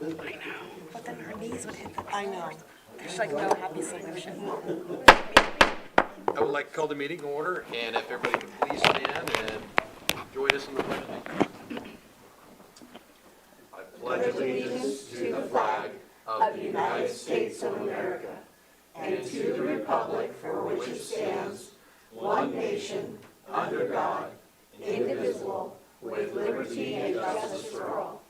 I know, but then her knees would hit the floor. I know. There's like no happy solution. I would like to call the meeting order, and if everybody could please stand and join us in the pledge. I pledge allegiance to the flag of the United States of America and to the republic for which it stands, one nation, under God, indivisible, with liberty and justice for all.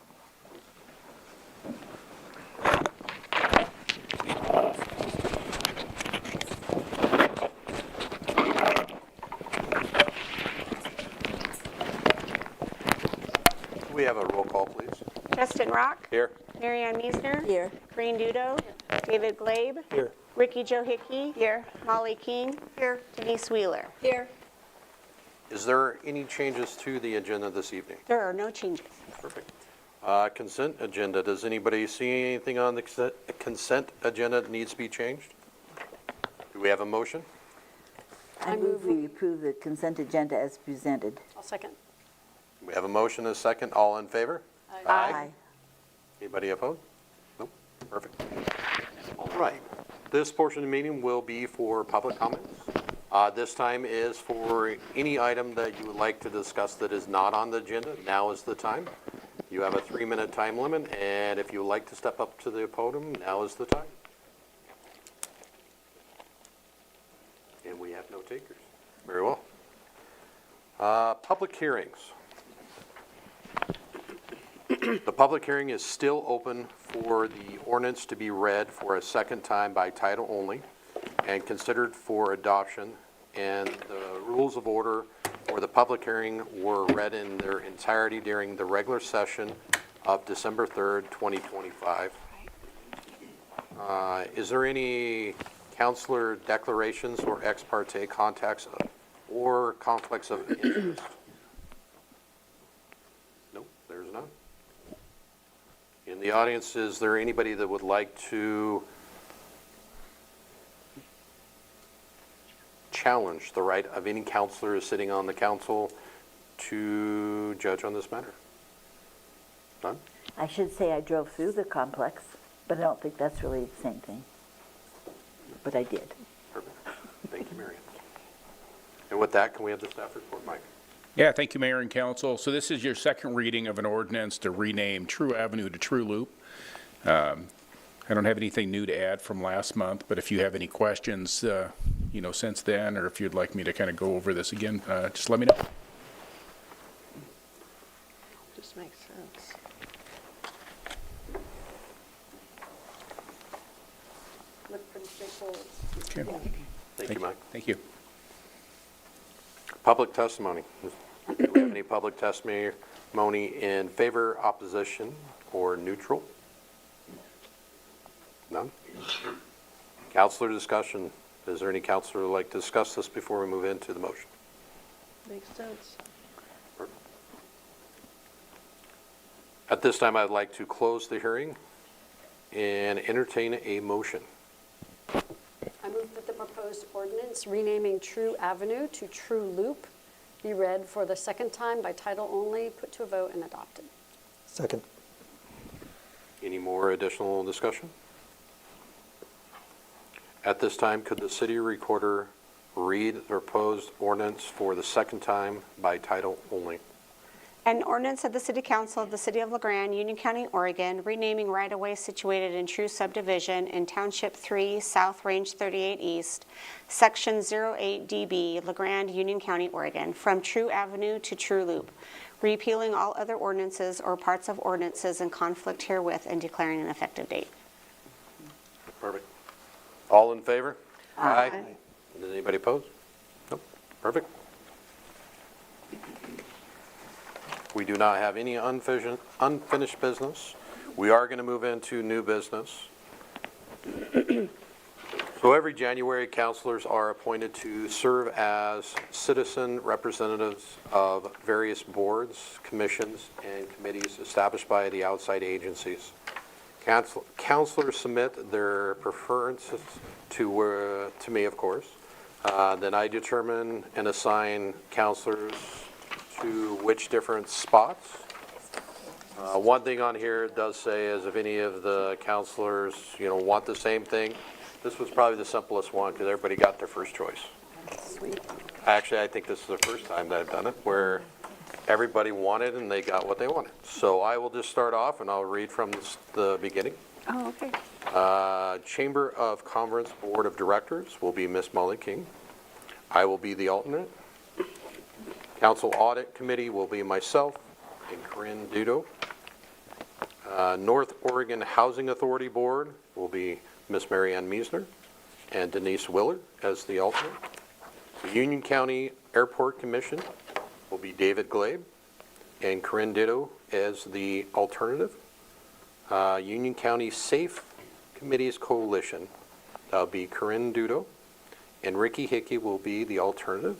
We have a roll call, please. Justin Rock. Here. Marianne Meisner. Here. Green Dudo. David Glabe. Here. Ricky Joe Hickey. Here. Molly King. Here. Denise Wheeler. Here. Is there any changes to the agenda this evening? There are no changes. Perfect. Consent agenda. Does anybody see anything on the consent agenda that needs to be changed? Do we have a motion? I move we approve the consent agenda as presented. I'll second. We have a motion and a second. All in favor? Aye. Anybody opposed? Nope. Perfect. All right. This portion of the meeting will be for public comments. This time is for any item that you would like to discuss that is not on the agenda. Now is the time. You have a 3-minute time limit, and if you would like to step up to the podium, now is the time. And we have no takers. Very well. Public hearings. The public hearing is still open for the ordinance to be read for a second time by title only and considered for adoption, and the rules of order for the public hearing were read in their entirety during the regular session of December 3rd, 2025. Is there any counselor declarations or ex parte contacts or conflicts of interest? Nope, there's none. In the audience, is there anybody that would like to challenge the right of any counselor sitting on the council to judge on this matter? None? I should say I drove through the complex, but I don't think that's really the same thing. But I did. Perfect. Thank you, Marion. And with that, can we have the staff report, Mike? Yeah, thank you, Mayor and Council. So this is your second reading of an ordinance to rename True Avenue to True Loop. I don't have anything new to add from last month, but if you have any questions, since then, or if you'd like me to kind of go over this again, just let me know. Just makes sense. Look pretty straightforward. Okay. Thank you, Mike. Thank you. Public testimony. Do we have any public testimony in favor, opposition, or neutral? None? Counselor discussion. Is there any counselor who would like to discuss this before we move into the motion? Makes sense. At this time, I'd like to close the hearing and entertain a motion. I move that the proposed ordinance renaming True Avenue to True Loop be read for the second time by title only, put to a vote, and adopted. Second. Any more additional discussion? At this time, could the city recorder read the proposed ordinance for the second time by title only? An ordinance of the City Council of the City of LaGrande, Union County, Oregon, renaming right-of-way situated in True Subdivision in Township 3, South Range 38 East, Section 08DB, LaGrande, Union County, Oregon, from True Avenue to True Loop, repealing all other ordinances or parts of ordinances in conflict herewith and declaring an effective date. Perfect. All in favor? Aye. Does anybody oppose? Nope. Perfect. We do not have any unfinished business. We are going to move into new business. So every January, councilors are appointed to serve as citizen representatives of various boards, commissions, and committees established by the outside agencies. Councilors submit their preferences to me, of course. Then I determine and assign councilors to which different spots. One thing on here it does say is if any of the councilors, want the same thing, this was probably the simplest one because everybody got their first choice. Sweet. Actually, I think this is the first time that I've done it where everybody wanted and they got what they wanted. So I will just start off and I'll read from the beginning. Oh, okay. Chamber of Commerce Board of Directors will be Miss Molly King. I will be the alternate. Council Audit Committee will be myself and Corinne Dudo. North Oregon Housing Authority Board will be Miss Mary Ann Meisner and Denise Willard as the alternate. The Union County Airport Commission will be David Glabe and Corinne Ditto as the alternative. Union County Safe Committees Coalition, that'll be Corinne Dudo, and Ricky Hickey will be the alternative.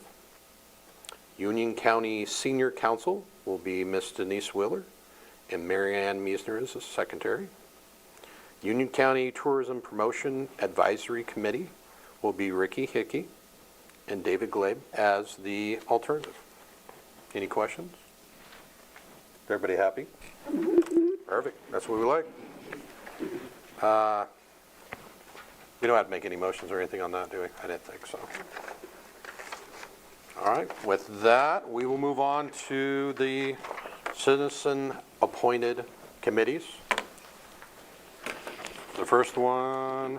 Union County Senior Council will be Miss Denise Willard and Mary Ann Meisner as the secretary. Union County Tourism Promotion Advisory Committee will be Ricky Hickey and David Glabe as the alternative. Any questions? Everybody happy? Perfect. That's what we like. We don't have to make any motions or anything on that, do we? I didn't think so. All right. With that, we will move on to the citizen-appointed committees. The first one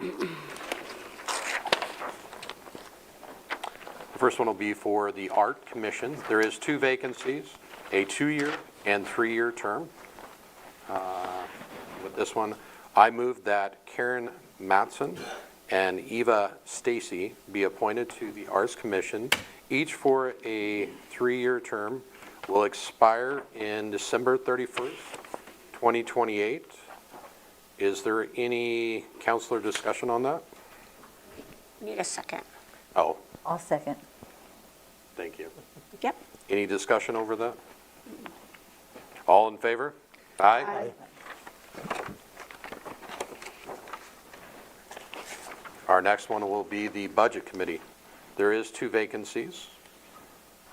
will be for the Art Commission. There is 2 vacancies, a 2-year and 3-year term. With this one, I move that Karen Matson and Eva Stacy be appointed to the Arts Commission, each for a 3-year term, will expire in December 31st, 2028. Is there any councilor discussion on that? Need a second. Oh, I'll second. thank you. Yep. Any discussion over that? All in favor? Aye. Our next one will be the Budget Committee. There is 2 vacancies.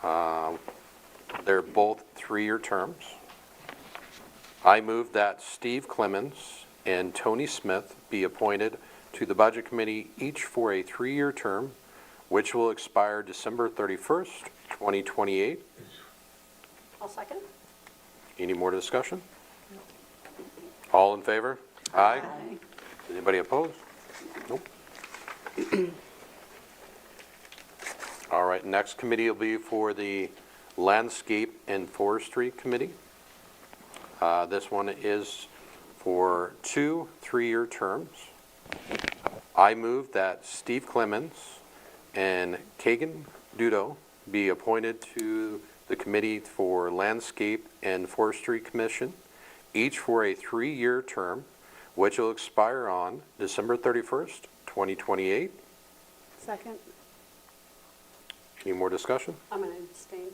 They're both 3-year terms. I move that Steve Clemens and Tony Smith be appointed to the Budget Committee, each for a 3-year term, which will expire December 31st, 2028. I'll second. Any more discussion? All in favor? Aye. Anybody opposed? Nope. All right, next committee will be for the Landscape and Forestry Committee. This one is for 2 3-year terms. I move that Steve Clemens and Kagan Dudo be appointed to the Committee for Landscape and Forestry Commission, each for a 3-year term, which will expire on December 31st, 2028. Second. Any more discussion? I'm going to abstain.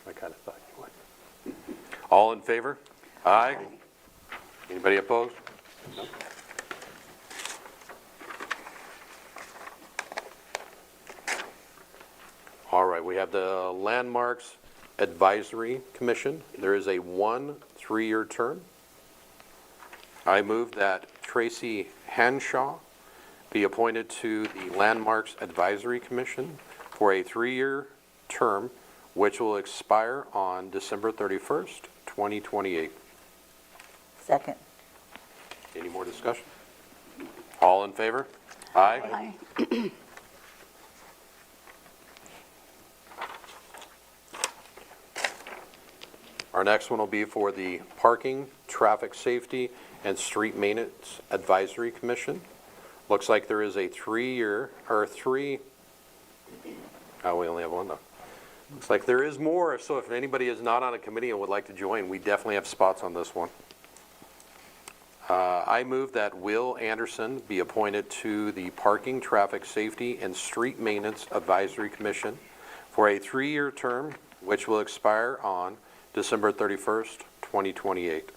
I kind of thought you would. All in favor? Aye. Anybody opposed? No. All right, we have the Landmarks Advisory Commission. There is a 1 3-year term. I move that Tracy Hanshaw be appointed to the Landmarks Advisory Commission for a 3-year term, which will expire on December 31st, 2028. Second. Any more discussion? All in favor? Aye. Our next one will be for the Parking, Traffic Safety, and Street Maintenance Advisory Commission. Looks like there is a 3-year, or we only have one though. Looks like there is more, so if anybody is not on a committee and would like to join, we definitely have spots on this one. I move that Will Anderson be appointed to the Parking, Traffic Safety, and Street Maintenance Advisory Commission for a 3-year term, which will expire on December 31st, 2028.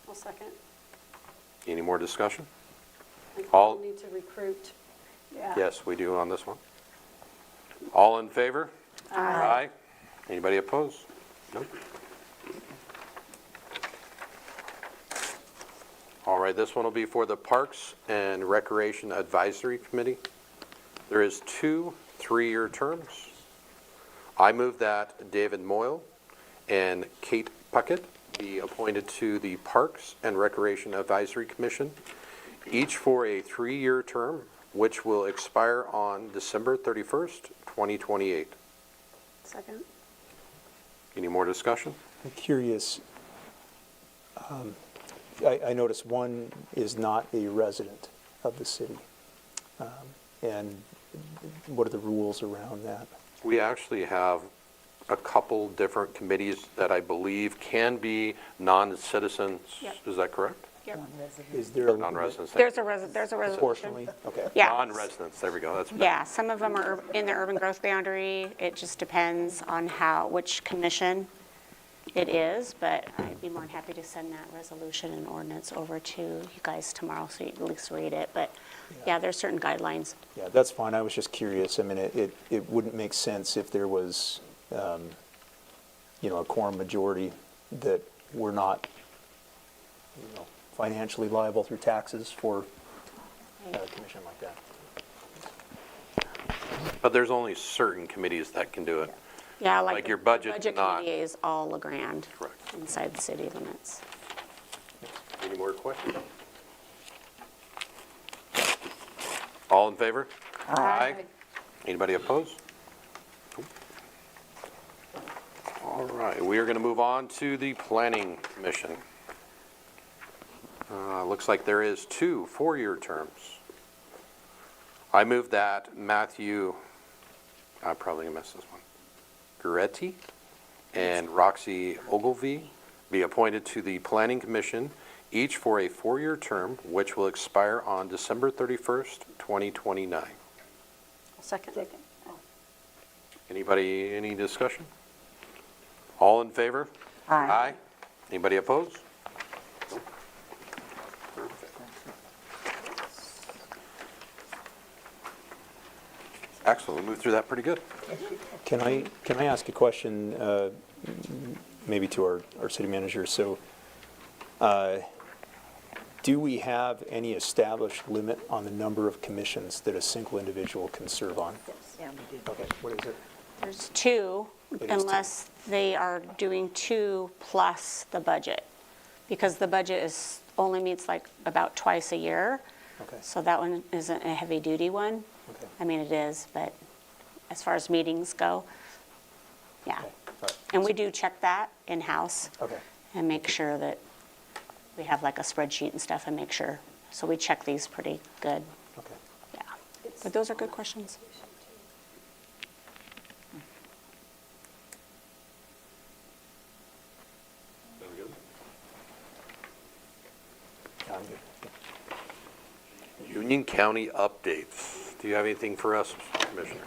I'll second. Any more discussion? I think All- we'll need to recruit. Yes, we do on this one. All in favor? Aye. Anybody opposed? Nope. All right, this one will be for the Parks and Recreation Advisory Committee. There is 2 3-year terms. I move that David Moyle and Kate Puckett be appointed to the Parks and Recreation Advisory Commission, each for a 3-year term, which will expire on December 31st, 2028. Second. Any more discussion? I'm curious, I noticed one is not a resident of the city. And what are the rules around that? We actually have a couple different committees that I believe can be non-citizens. Yep. Is that correct? Yep. Is there a Non-residents. There's a resolution. proportionally? Okay. Yeah. Non-residents, there we go, that's better. Yeah, some of them are in the urban growth boundary. It just depends on which commission it is, but I'd be more than happy to send that resolution and ordinance over to you guys tomorrow so you can at least read it. But yeah, there's certain guidelines. Yeah, that's fine. I was just curious. I mean, it wouldn't make sense if there was, a quorum majority that we're not, financially liable through taxes for a commission like that. But there's only certain committees that can do it. Yeah, Like the your budget, Budget not- committee is all LeGrand. Correct. Inside the city limits. Any more questions? All in favor? Aye. Anybody opposed? All right, we are going to move on to the Planning Commission. Looks like there is 2 4-year terms. I move that Matthew, I'm probably going to mess this one, Guretti and Roxy Ogilvie be appointed to the Planning Commission, each for a 4-year term, which will expire on December 31st, 2029. I'll second. Anybody, any discussion? All in favor? Aye. Anybody opposed? Nope. Perfect. Excellent, we moved through that pretty good. Can I ask a question, maybe to our city manager? So, do we have any established limit on the number of commissions that a single individual can serve on? Yeah, we did. Okay, what is it? There's 2, It is 2. unless they are doing 2 plus the budget. Because the budget only meets like about twice a year. Okay. So that one isn't a heavy-duty one. Okay. I mean, it is, but as far as meetings go, yeah. Okay, all right. And we do check that in-house. Okay. And make sure that we have like a spreadsheet and stuff and make sure. So we check these pretty good, Okay. yeah. But those are good questions. Yeah, I'm good. Union County updates. Do you have anything for us, Commissioner?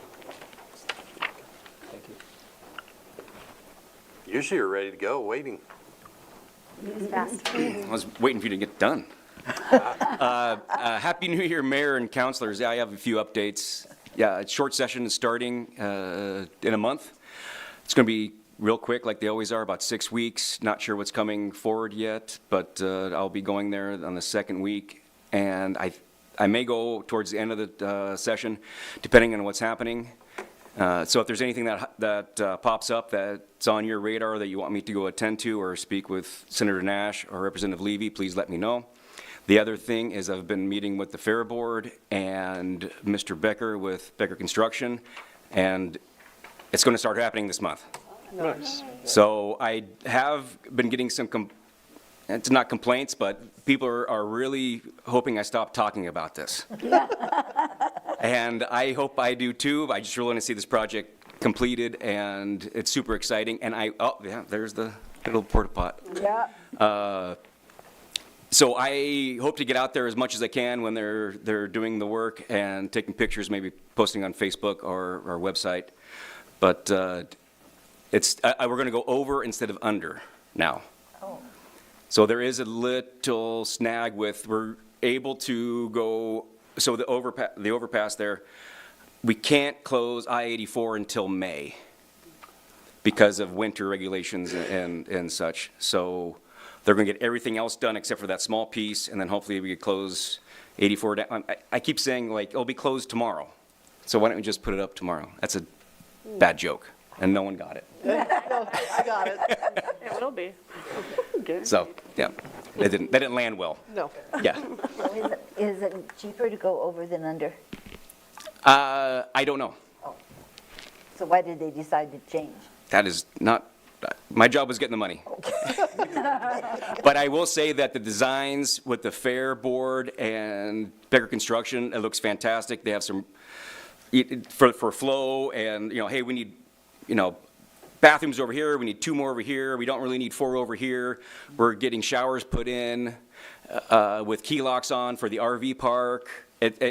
Thank you. Usually you're ready to go, waiting. I was waiting for you to get done. Happy New Year, Mayor and councilors. Yeah, I have a few updates. Yeah, short session is starting in a month. It's going to be real quick, like they always are, about 6 weeks. Not sure what's coming forward yet, but I'll be going there on the second week. And I may go towards the end of the session, depending on what's happening. So if there's anything that pops up that's on your radar that you want me to go attend to or speak with Senator Nash or Representative Levy, please let me know. The other thing is I've been meeting with the Fair Board and Mr. Becker with Becker Construction, and it's going to start happening this month. Nice. So I have been getting some, it's not complaints, but people are really hoping I stop talking about this. And I hope I do too. I just really want to see this project completed, and it's super exciting. And oh yeah, there's the little porta pot. Yeah. So I hope to get out there as much as I can when they're doing the work and taking pictures, maybe posting on Facebook or our website. But we're going to go over instead of under now. Oh. So there is a little snag with, we're able to go, so the overpass there, we can't close I-84 until May because of winter regulations and such. So they're going to get everything else done except for that small piece, and then hopefully we could close 84 down. I keep saying, like, it'll be closed tomorrow. So why don't we just put it up tomorrow? That's a bad joke, and no one got it. I got it. It will be. So, yeah, they didn't land well. No. Yeah. So is it cheaper to go over than under? I don't know. So why did they decide to change? That is not, my job was getting the money. But I will say that the designs with the Fair Board and Becker Construction, it looks fantastic. They have some, for flow and, hey, we need, bathrooms over here, we need 2 more over here, we don't really need 4 over here. We're getting showers put in with key locks on for the RV park.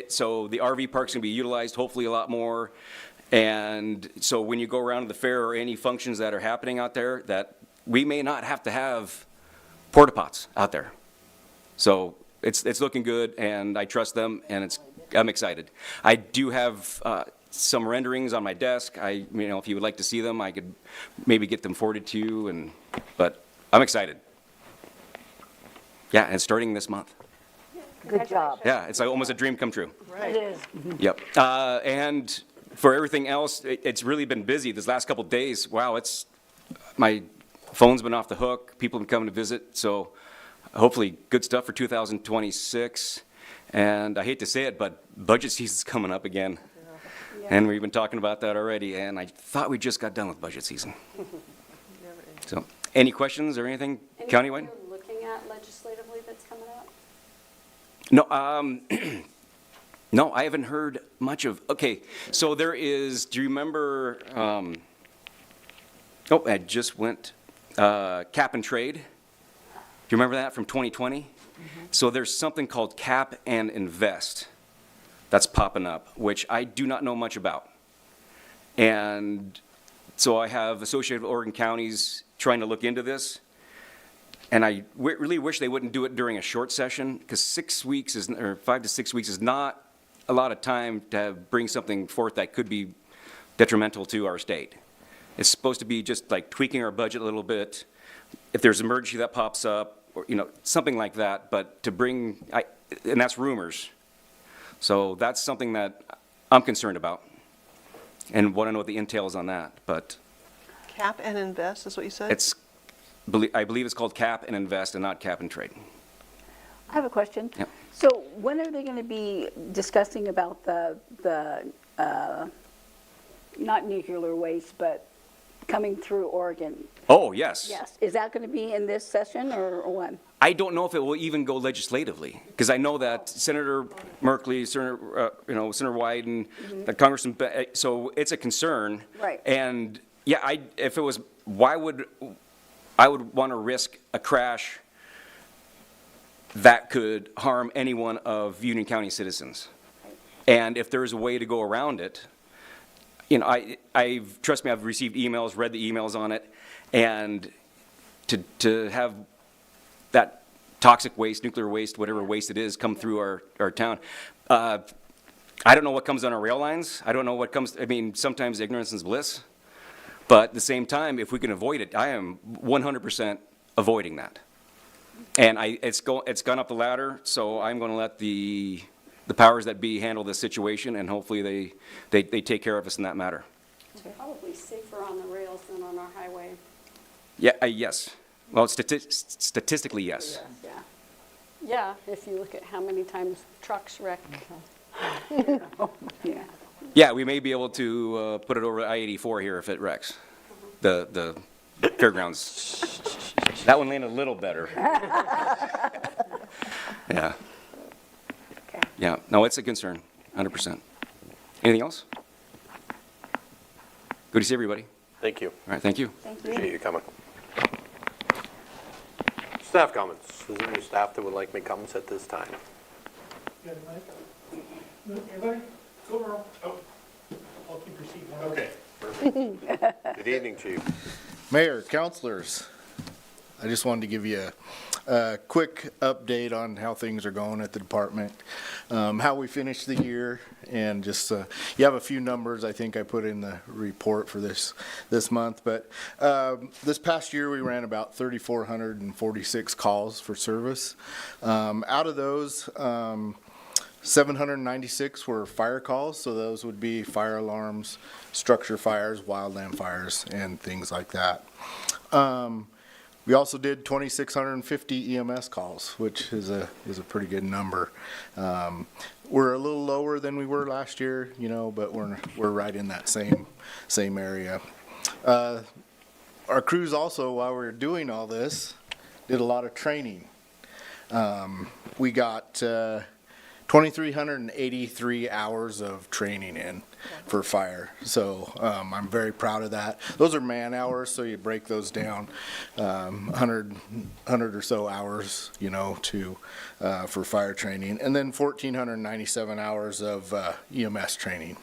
So the RV park's gonna be utilized hopefully a lot more. And so when you go around to the fair or any functions that are happening out there, that we may not have to have porta pots out there. So it's looking good, and I trust them, and I'm excited. I do have some renderings on my desk. If you would like to see them, I could maybe get them forwarded to you, but I'm excited. Yeah, and starting this month. Good job. Yeah, it's like almost a dream come true. It is. Yep. And for everything else, it's really been busy this last couple of days. Wow, my phone's been off the hook. People have been coming to visit. So hopefully good stuff for 2026. And I hate to say it, but budget season's coming up again. Yeah. And we've been talking about that already. And I thought we just got done with budget season. So any questions or anything countywide? Anything you're looking at legislatively that's coming up? No, no, I haven't heard much of, okay, so there is, do you remember, I just went, cap and trade. Do you remember that from 2020? Mm-hmm. So there's something called cap and invest that's popping up, which I do not know much about. And so I have Associated Oregon Counties trying to look into this. And I really wish they wouldn't do it during a short session, because 5 to 6 weeks is not a lot of time to bring something forth that could be detrimental to our state. It's supposed to be just like tweaking our budget a little bit. If there's an emergency that pops up, or something like that, but to bring, and that's rumors. So that's something that I'm concerned about and want to know what the entails on that, but. Cap and invest is what you said? I believe it's called cap and invest and not cap and trade. I have a question. Yep. So when are they going to be discussing about the not nuclear waste, but coming through Oregon? Oh, yes. Yes. Is that going to be in this session or when? I don't know if it will even go legislatively, because I know that Senator Merkley, Senator Wyden, that Congressman, so it's a concern. Right. And yeah, if it was, I would want to risk a crash that could harm any one of Union County citizens. And if there's a way to go around it, you know, trust me, I've received emails, read the emails on it, and to have that toxic waste, nuclear waste, whatever waste it is, come through our town. I don't know what comes on our rail lines. I don't know what comes, I mean, sometimes ignorance is bliss. But at the same time, if we can avoid it, I am 100% avoiding that. And it's gone up the ladder, so I'm going to let the powers that be handle this situation, and hopefully they take care of us in that matter. It's probably safer on the rails than on our highway. Yeah, yes. Well, statistically, yes. Yeah. Yeah, if you look at how many times trucks wreck. Yeah. Yeah, we may be able to put it over I-84 here if it wrecks. The fairgrounds. That one landed a little better. Yeah. Okay. Yeah, no, it's a concern, 100%. Anything else? Good to see everybody. Thank you. All right, thank you. Appreciate you coming. Staff comments. Is there any staff that would like to make comments at this time? Everybody, go around. Oh, I'll keep your seat. Okay. Good evening, Chief. Mayor, councilors, I just wanted to give you a quick update on how things are going at the department, how we finished the year, and just, you have a few numbers I think I put in the report for this month, but this past year we ran about 3,446 calls for service. Out of those, 796 were fire calls, so those would be fire alarms, structure fires, wildland fires, and things like that. We also did 2,650 EMS calls, which is a pretty good number. We're a little lower than we were last year, you know, but we're right in that same area. Our crews also, while we were doing all this, did a lot of training. We got 2,383 hours of training in for fire. So I'm very proud of that. Those are man hours, so you break those down, 100 or so hours, you know, for fire training. And then 1,497 hours of EMS training,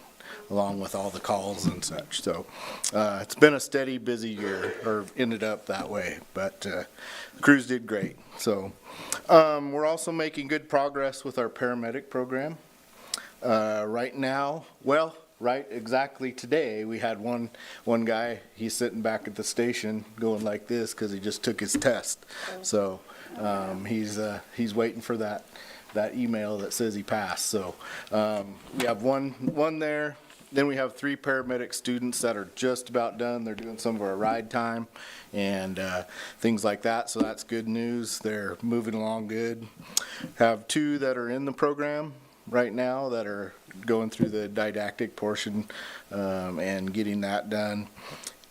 along with all the calls and such. So it's been a steady, busy year, or ended up that way, but the crews did great. So we're also making good progress with our paramedic program. Right now, well, right exactly today, we had one guy, he's sitting back at the station going like this because he just took his test. So he's waiting for that email that says he passed. So we have one there. Then we have 3 paramedic students that are just about done. They're doing some of our ride time and things like that, so that's good news. They're moving along good. Have 2 that are in the program right now that are going through the didactic portion and getting that done.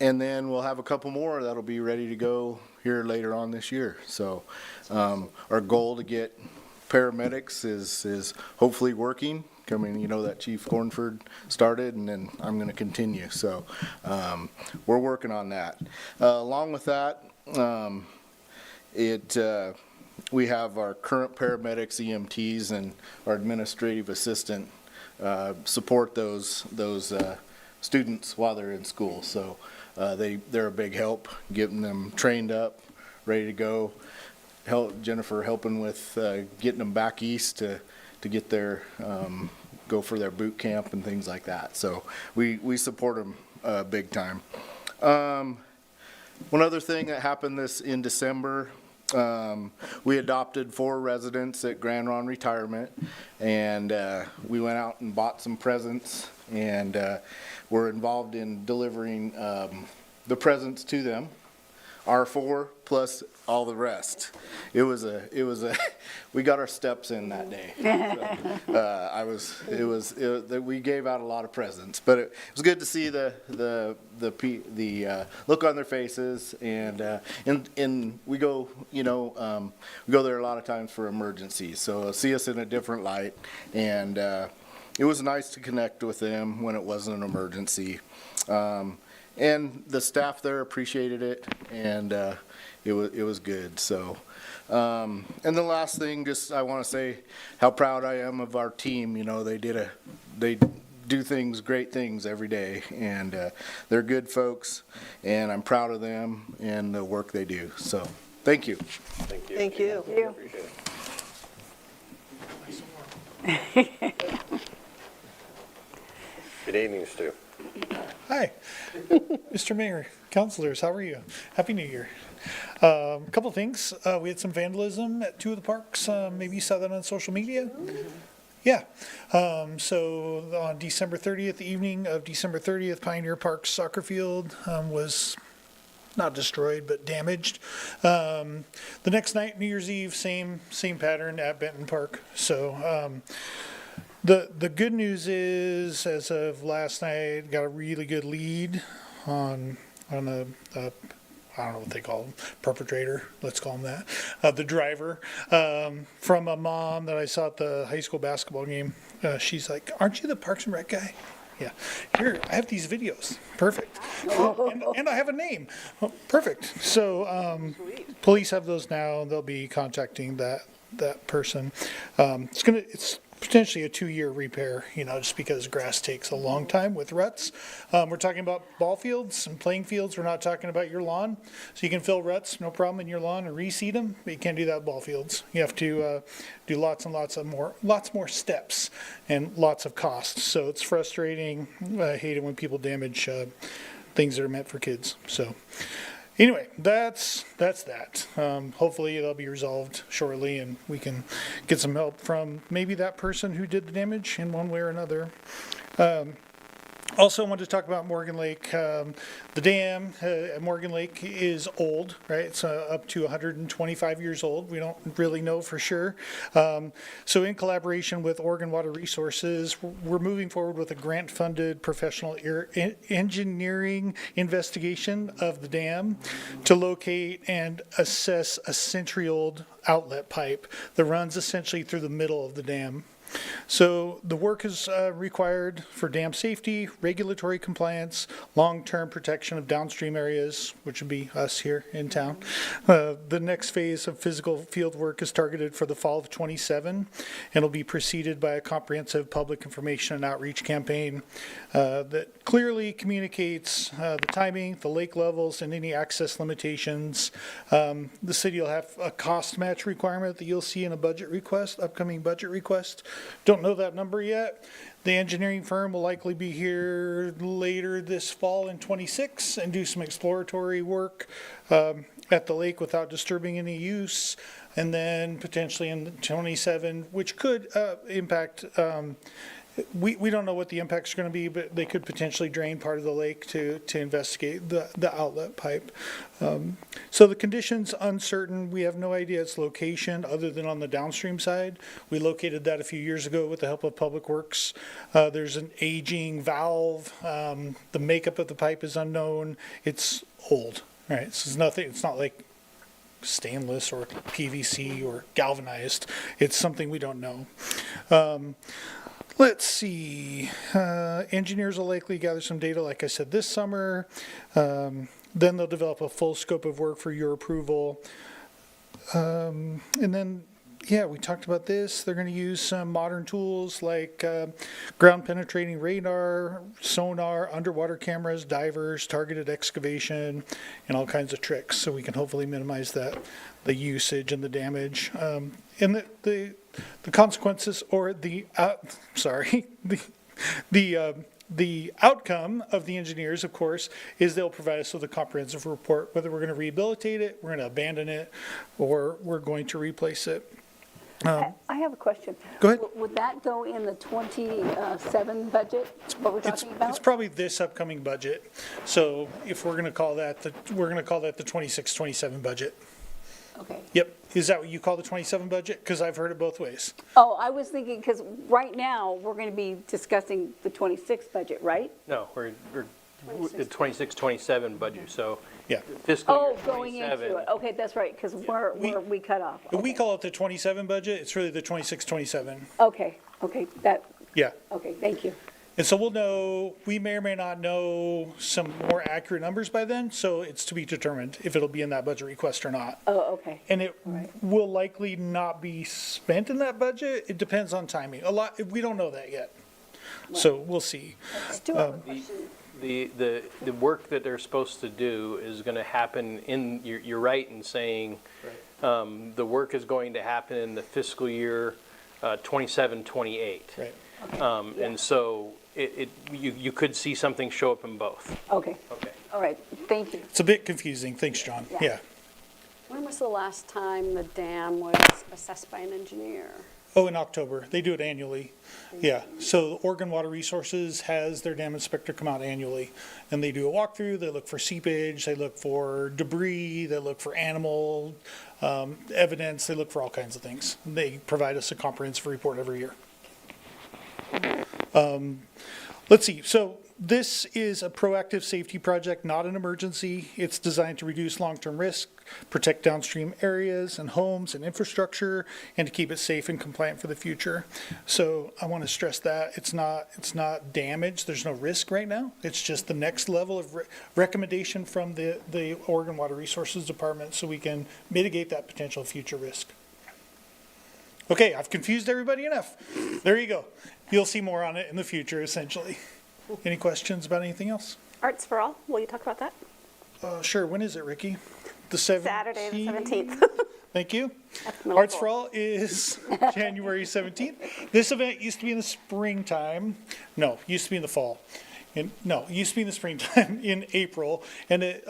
And then we'll have a couple more that'll be ready to go here later on this year. So our goal to get paramedics is hopefully working. I mean, you know that Chief Cornford started, and then I'm going to continue. So we're working on that. Along with that, we have our current paramedics, EMTs, and our administrative assistant support those students while they're in school. So they're a big help, getting them trained up, ready to go. Jennifer helping with getting them back east to get their go for their boot camp and things like that. So we support them big time. One other thing that happened in December, we adopted 4 residents at Grande Retirement, and we went out and bought some presents, and we're involved in delivering the presents to them. Our 4 plus all the rest. It was we got our steps in that day. So, we gave out a lot of presents, but it was good to see the look on their faces, and we go, you know, we go there a lot of times for emergencies, so see us in a different light, and it was nice to connect with them when it wasn't an emergency. And the staff there appreciated it, and it was good. So And the last thing, just I want to say how proud I am of our team. You know, they do great things every day, and they're good folks, and I'm proud of them and the work they do. So, thank you. Thank you. Thank you. Appreciate it. Good evening, Stu. Hi, Mr. Mayor, councilors, how are you? Happy New Year. A couple of things. We had some vandalism at 2 of the parks. Maybe you saw that on social media. Yeah. So on December 30th, the evening of December 30th, Pioneer Park soccer field was not destroyed, but damaged. The next night, New Year's Eve, same pattern at Benton Park. So the good news is, as of last night, got a really good lead on a I don't know what they call him, perpetrator, let's call him that, the driver, from a mom that I saw at the high school basketball game. She's like, aren't you the Parks and Rec guy? Yeah. Here, I have these videos. Perfect. And I have a name. Oh, perfect. So police have those now. They'll be contacting that person. It's potentially a 2-year repair, just because grass takes a long time with ruts. We're talking about ball fields and playing fields. We're not talking about your lawn. So you can fill ruts, no problem, in your lawn and reseed them, but you can't do that with ball fields. You have to do lots more steps and lots of costs. So it's frustrating. I hate it when people damage things that are meant for kids. So anyway, that's that. Hopefully that'll be resolved shortly, and we can get some help from maybe that person who did the damage in one way or another. Also, I wanted to talk about Morgan Lake. The dam at Morgan Lake is old, right? It's up to 125 years old. We don't really know for sure. So in collaboration with Oregon Water Resources, we're moving forward with a grant-funded professional engineering investigation of the dam to locate and assess a century-old outlet pipe that runs essentially through the middle of the dam. So the work is required for dam safety, regulatory compliance, long-term protection of downstream areas, which would be us here in town. The next phase of physical field work is targeted for the fall of '27, and will be preceded by a comprehensive public information and outreach campaign that clearly communicates the timing, the lake levels, and any access limitations. The city will have a cost match requirement that you'll see in a budget request, upcoming budget request. Don't know that number yet. The engineering firm will likely be here later this fall in '26 and do some exploratory work at the lake without disturbing any use. And then potentially in '27, which could impact, we don't know what the impacts are going to be, but they could potentially drain part of the lake to investigate the outlet pipe. So the condition's uncertain. We have no idea its location other than on the downstream side. We located that a few years ago with the help of Public Works. There's an aging valve. The makeup of the pipe is unknown. It's old, right? So it's not like stainless or PVC or galvanized. It's something we don't know. Let's see. Engineers will likely gather some data, like I said, this summer. Then they'll develop a full scope of work for your approval. And then, yeah, we talked about this. They're going to use some modern tools like ground penetrating radar, sonar, underwater cameras, divers, targeted excavation, and all kinds of tricks. So we can hopefully minimize the usage and the damage. And the consequences, or the outcome of the engineers, of course, is they'll provide us with a comprehensive report, whether we're going to rehabilitate it, we're going to abandon it, or we're going to replace it. I have a question. Go ahead. Would that go in the '27 budget, what we're talking about? It's probably this upcoming budget. So if we're going to call that the 26-27 budget. Okay. Yep. Is that what you call the '27 budget? Because I've heard it both ways. Oh, I was thinking, because right now, we're going to be discussing the '26 budget, right? No, we're the 26-27 budget, so Yeah. fiscal year Oh, going into 27. it. Okay, that's right, because we cut off. If we Okay. call it the '27 budget, it's really the 26-27. Okay, that, Yeah. okay, thank you. And so we'll know, we may or may not know some more accurate numbers by then, so it's to be determined if it'll be in that budget request or not. Oh, okay. And it will likely not be spent in that budget. It depends on timing. A lot, we don't know that yet. So we'll see. Stu, I have a question. The work that they're supposed to do is going to happen in, you're right in saying, the work is going to happen in the fiscal year 27, 28. Right. And so you could see something show up in both. Okay. Okay. All right, thank you. It's a bit confusing. Thanks, John. Yeah. When was the last time the dam was assessed by an engineer? Oh, in October. They do it annually. Yeah. So Oregon Water Resources has their dam inspector come out annually, and they do a walkthrough. They look for seepage. They look for debris. They look for animal evidence. They look for all kinds of things. They provide us a comprehensive report every year. Let's see. So this is a proactive safety project, not an emergency. It's designed to reduce long-term risk, protect downstream areas and homes and infrastructure, and to keep it safe and compliant for the future. So I want to stress that it's not damage. There's no risk right now. It's just the next level of recommendation from the Oregon Water Resources Department so we can mitigate that potential future risk. Okay, I've confused everybody enough. There you go. You'll see more on it in the future, essentially. Any questions about anything else? Arts for All, will you talk about that? Sure. When is it, Ricky? The 17th? Saturday, the 17th. Thank you. At the middle Arts school. for All is January 17th. This event used to be in the springtime. No, used to be in the fall. It used to be in the springtime in April. And it,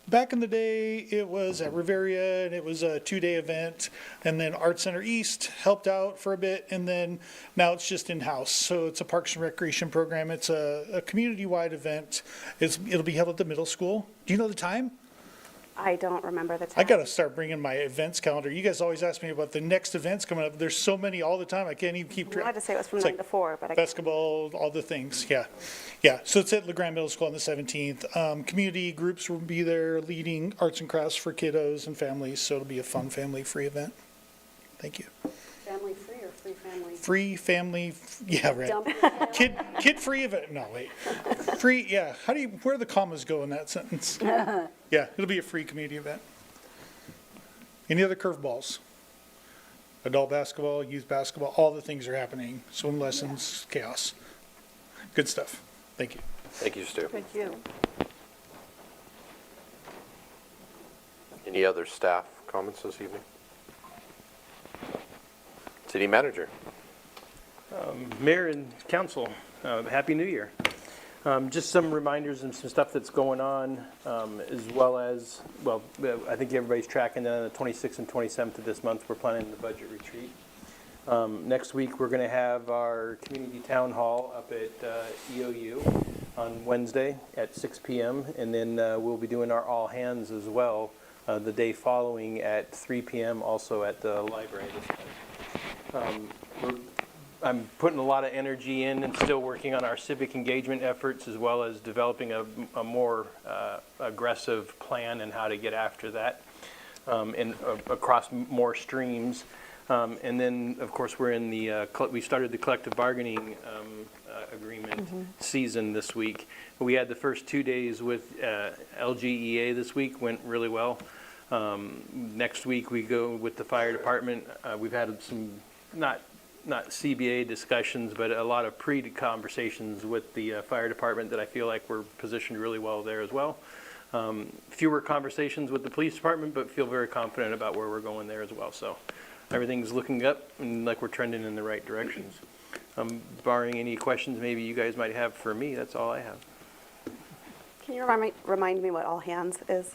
back in the day, it was at Riveria, and it was a 2-day event. And then Art Center East helped out for a bit, and then now it's just in-house. So it's a Parks and Recreation program. It's a community-wide event. It'll be held at the middle school. Do you know the time? I don't remember the time. I got to start bringing my events calendar. You guys always ask me about the next events coming up. There's so many all the time. I can't even keep I track. wanted to say it was from It's 9 like to 4, but I Basketball, all the things. Yeah. Yeah. So it's at LeGrand Middle School on the 17th. Community groups will be there leading arts and crafts for kiddos and families. So it'll be a fun family-free event. Thank you. Family free or free family? Free family, yeah, right. Dump your family? Kid-free event. No, wait. Free, yeah. Where do the commas go in that sentence? Yeah, it'll be a free community event. Any other curveballs? Adult basketball, youth basketball, all the things are happening. Swim lessons, chaos. Good stuff. Thank you. Thank you, Stu. Thank you. Any other staff comments this evening? City manager. Mayor and council, Happy New Year. Just some reminders and some stuff that's going on, as well as, well, I think everybody's tracking that on the 26th and 27th of this month, we're planning the budget retreat. Next week, we're going to have our community town hall up at EOU on Wednesday at 6 p.m. And then we'll be doing our all hands as well the day following at 3 p.m. also at the library. I'm putting a lot of energy in and still working on our civic engagement efforts, as well as developing a more aggressive plan and how to get after that and across more streams. And then, of course, we're in the, we started the collective bargaining agreement season this week. We had the first 2 days with LGEA this week, went really well. Next week, we go with the fire department. We've had some, not CBA discussions, but a lot of pre-conversations with the fire department that I feel like we're positioned really well there as well. Fewer conversations with the police department, but feel very confident about where we're going there as well. So everything's looking up and like we're trending in the right directions. Barring any questions maybe you guys might have for me, that's all I have. Can you remind me what All Hands is?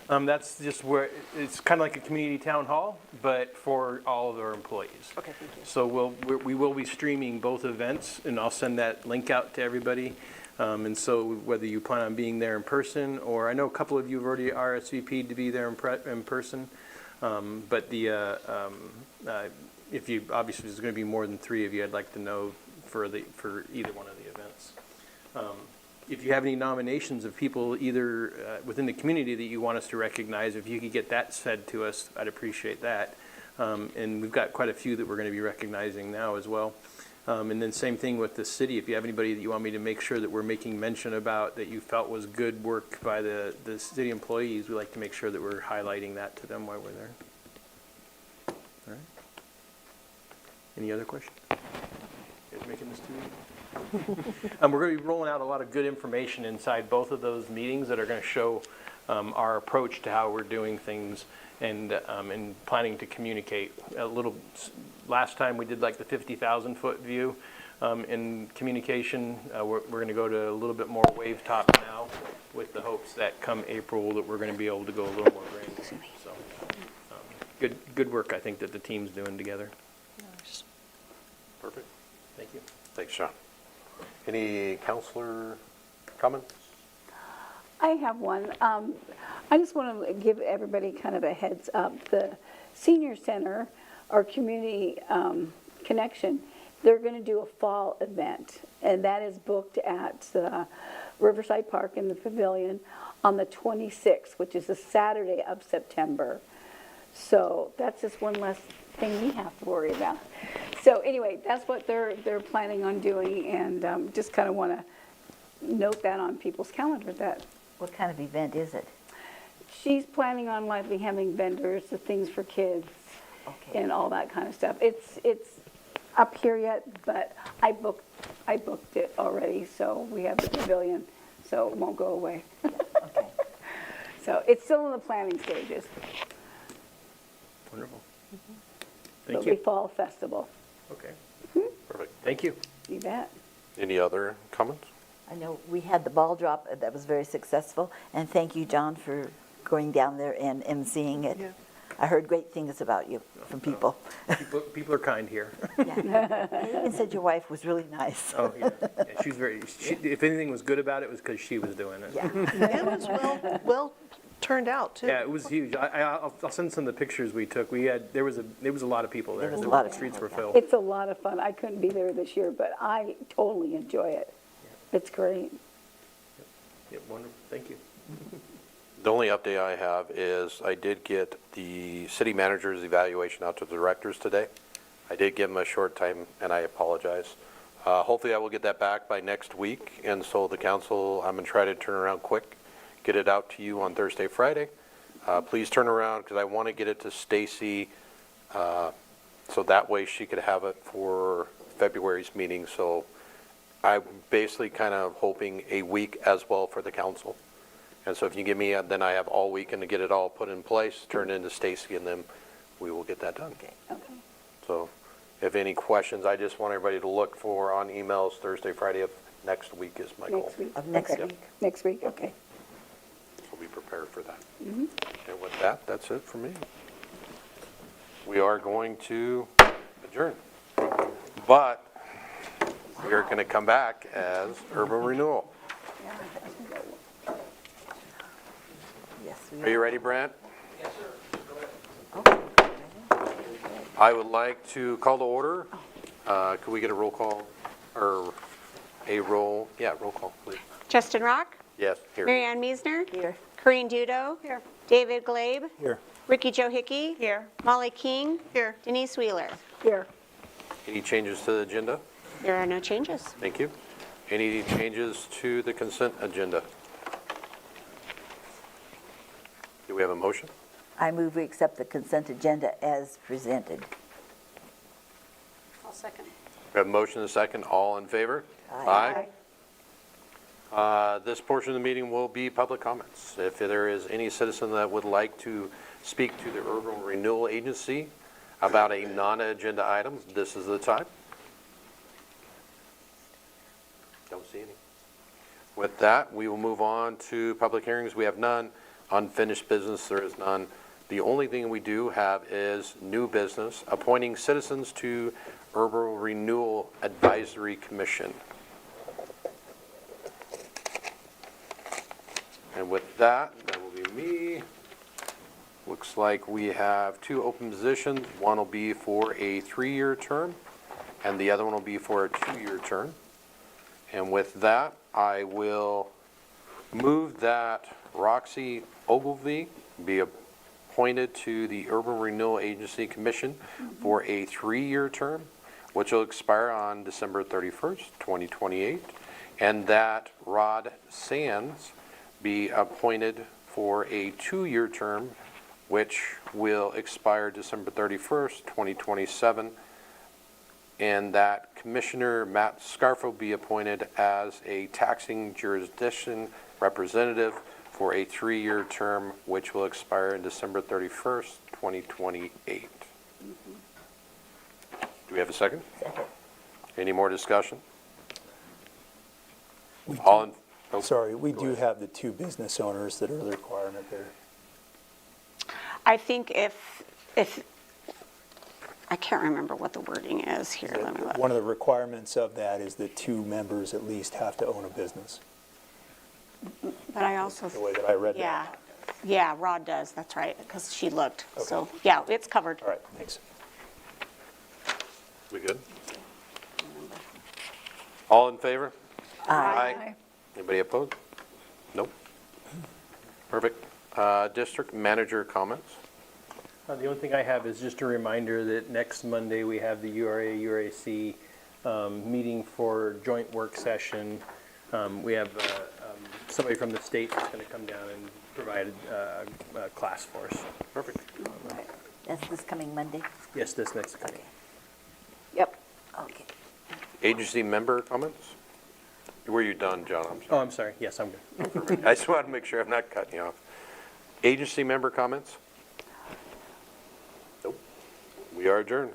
That's just where, it's kind of like a community town hall, but for all of our employees. Okay, thank you. So we will be streaming both events, and I'll send that link out to everybody. And so whether you plan on being there in person, or I know a couple of you have already RSVP'd to be there in person, but if you, obviously there's going to be more than 3 of you, I'd like to know for either one of the events. If you have any nominations of people either within the community that you want us to recognize, if you could get that said to us, I'd appreciate that. And we've got quite a few that we're going to be recognizing now as well. And then same thing with the city. If you have anybody that you want me to make sure that we're making mention about that you felt was good work by the city employees, we like to make sure that we're highlighting that to them while we're there. All right. Any other questions? You guys making this too easy? We're going to be rolling out a lot of good information inside both of those meetings that are going to show our approach to how we're doing things and planning to communicate a little. Last time we did like the 50,000 foot view in communication. We're going to go to a little bit more wave top now with the hopes that come April that we're going to be able to go a little more granular. So good work I think that the team's doing together. Perfect. Thank you. Thanks, Sean. Any counselor comments? I have one. I just want to give everybody kind of a heads up. The senior center, our community connection, they're going to do a fall event, and that is booked at Riverside Park in the pavilion on the 26th, which is the Saturday of September. So that's just one less thing we have to worry about. So anyway, that's what they're planning on doing, and just kind of want to note that on people's calendar. That What kind of event is it? she's planning on likely having vendors, the things for kids, Okay. and all that kind of stuff. It's up here yet, but I booked it already, so we have the pavilion, so it won't go away. Okay. So it's still in the planning stages. Wonderful. It'll Thank be you. Fall Festival. Okay. Perfect. Thank you. You bet. Any other comments? I know we had the ball drop that was very successful, and thank you, John, for going down there and emceeing it. Yeah. I heard great things about you from people. People are kind here. Yeah. They even said your wife was really nice. Oh, yeah. Yeah, she was if anything was good about it, it was because she was doing it. Yeah. It was well turned out, too. Yeah, it was huge. I'll send some of the pictures we took. There was a lot of people there. There was a The lot of streets people, were yeah. filled. It's a lot of fun. I couldn't be there this year, but I totally enjoy it. It's great. Yeah, wonderful. Thank you. The only update I have is I did get the city manager's evaluation out to the directors today. I did give them a short time, and I apologize. Hopefully I will get that back by next week, and so the council, I'm going to try to turn around quick, get it out to you on Thursday, Friday. Please turn around, because I want to get it to Stacy, so that way she could have it for February's meeting. So I'm basically kind of hoping a week as well for the council. And so if you give me, then I have all weekend to get it all put in place, turn it into Stacy, and then we will get that done. Okay. So if any questions, I just want everybody to look for on emails Thursday, Friday of next week is my goal. Next week. Of next Okay. week. Next week, okay. So be prepared for that. And with that, that's it for me. We are going to adjourn. But we are going to come back as urban renewal. Yes, we Are you ready, Brant? Yes, sir. I would like to call to order. Could we get a roll call, or roll call, please? Justin Rock, Yes, here. Mary Ann Meisner, Here. Corinne Dudo. Here. David Glabe. Here. Ricky Joe Hickey. Here. Molly King. Here. Denise Wheeler. Here. Any changes to the agenda? There are no changes. Thank you. Any changes to the consent agenda? Do we have a motion? I move we accept the consent agenda as presented. I'll second. We have a motion and a second. All in favor? Aye. This portion of the meeting will be public comments. If there is any citizen that would like to speak to the Urban Renewal Agency about a non-agenda item, this is the time. Don't see any. With that, we will move on to public hearings. We have none. Unfinished business, there is none. The only thing we do have is new business, appointing citizens to Urban Renewal Advisory Commission. And with that will be me. Looks like we have two open positions. One will be for a 3-year term, and the other one will be for a 2-year term. And with that, I will move that Roxy Ogilvy be appointed to the Urban Renewal Agency Commission for a 3-year term, which will expire on December 31st, 2028, and that Rod Sands be appointed for a 2-year term, which will expire December 31st, 2027, and that Commissioner Matt Scarfo be appointed as a taxing jurisdiction representative for a 3-year term, which will expire in December 31st, 2028. Do we have a second? Second. Any more discussion? All in, oh, Sorry, we go do ahead. have the 2 business owners that are the requirement there. I think if, I can't remember what the wording is here, let me look. One of the requirements of that is that 2 members at least have to own a business, But I also, the way that I read yeah, that. yeah, Rod does, that's right, because she looked. So, yeah, it's covered. All right, thanks. We good? All in favor? Aye. Anybody opposed? Nope. Perfect. District manager comments? The only thing I have is just a reminder that next Monday, we have the URA-URAC meeting for joint work session. We have somebody from the state that's going to come down and provide a class for us. Perfect. That's this coming Monday? Yes, this next coming. Yep. Okay. Agency member comments? Were you done, John? I'm Oh, sorry. I'm sorry. Yes, I'm good. I just wanted to make sure I'm not cutting you off. Agency member comments? Nope. We are adjourned.